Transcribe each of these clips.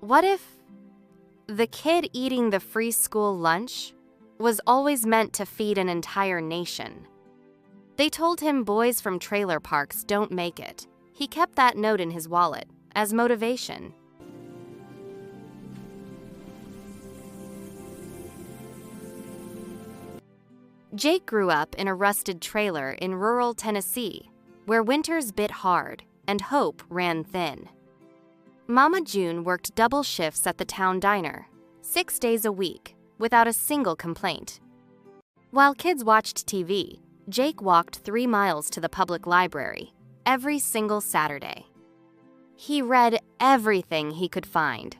What if the kid eating the free school lunch was always meant to feed an entire nation? They told him boys from trailer parks don't make it. He kept that note in his wallet as motivation. Jake grew up in a rusted trailer in rural Tennessee, where winters bit hard and hope ran thin. Mama June worked double shifts at the town diner, 6 days a week, without a single complaint. While kids watched TV, Jake walked 3 miles to the public library every single Saturday. He read everything he could find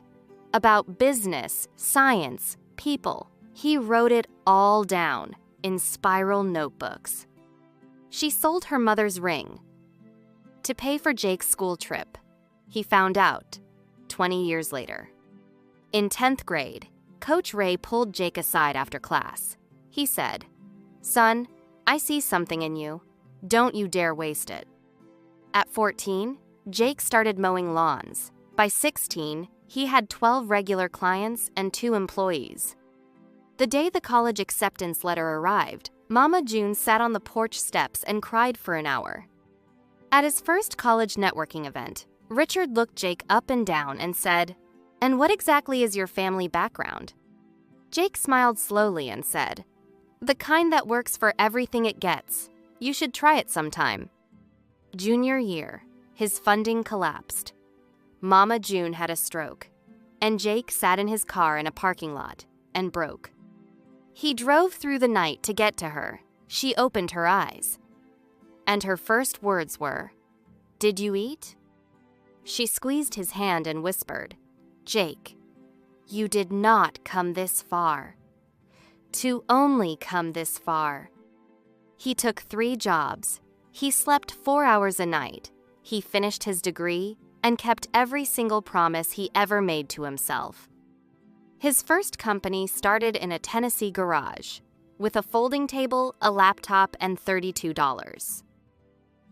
about business, science, people. He wrote it all down in spiral notebooks. She sold her mother's ring to pay for Jake's school trip. He found out 20 years later. In 10th grade, Coach Ray pulled Jake aside after class. He said, "Son, I see something in you. Don't you dare waste it." At 14, Jake started mowing lawns. By 16, he had 12 regular clients and 2 employees. The day the college acceptance letter arrived, Mama June sat on the porch steps and cried for an hour. At his first college networking event, Richard looked Jake up and down and said, "And what exactly is your family background?" Jake smiled slowly and said, "The kind that works for everything it gets. You should try it sometime." Junior year, his funding collapsed. Mama June had a stroke, and Jake sat in his car in a parking lot and broke. He drove through the night to get to her. She opened her eyes, and her first words were, "Did you eat?" She squeezed his hand and whispered, "Jake, you did not come this far. To only come this far." He took 3 jobs. He slept 4 hours a night. He finished his degree and kept every single promise he ever made to himself. His first company started in a Tennessee garage with a folding table, a laptop, and $32.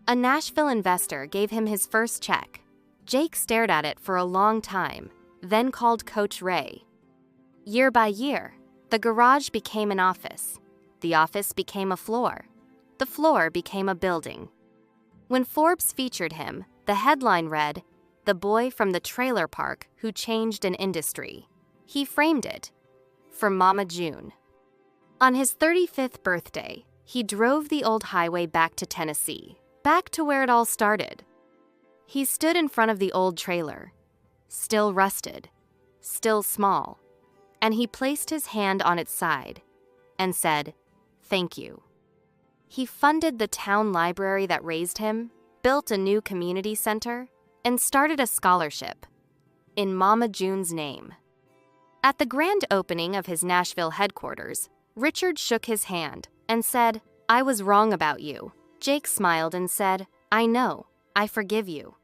A Nashville investor gave him his first check. Jake stared at it for a long time, then called Coach Ray. Year by year, the garage became an office. The office became a floor. The floor became a building. When Forbes featured him, the headline read, "The boy from the trailer park who changed an industry." He framed it for Mama June. On his 35th birthday, he drove the old highway back to Tennessee, back to where it all started. He stood in front of the old trailer, still rusted, still small, and he placed his hand on its side and said, "Thank you." He funded the town library that raised him, built a new community center, and started a scholarship in Mama June's name. At the grand opening of his Nashville headquarters, Richard shook his hand and said, "I was wrong about you." Jake smiled and said, "I know, I forgive you."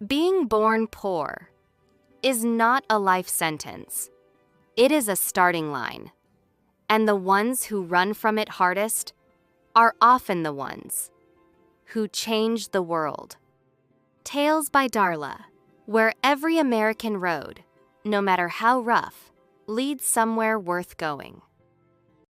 Being born poor is not a life sentence. It is a starting line. And the ones who run from it hardest are often the ones who change the world. Tales by Darla, where every American road, no matter how rough, leads somewhere worth going.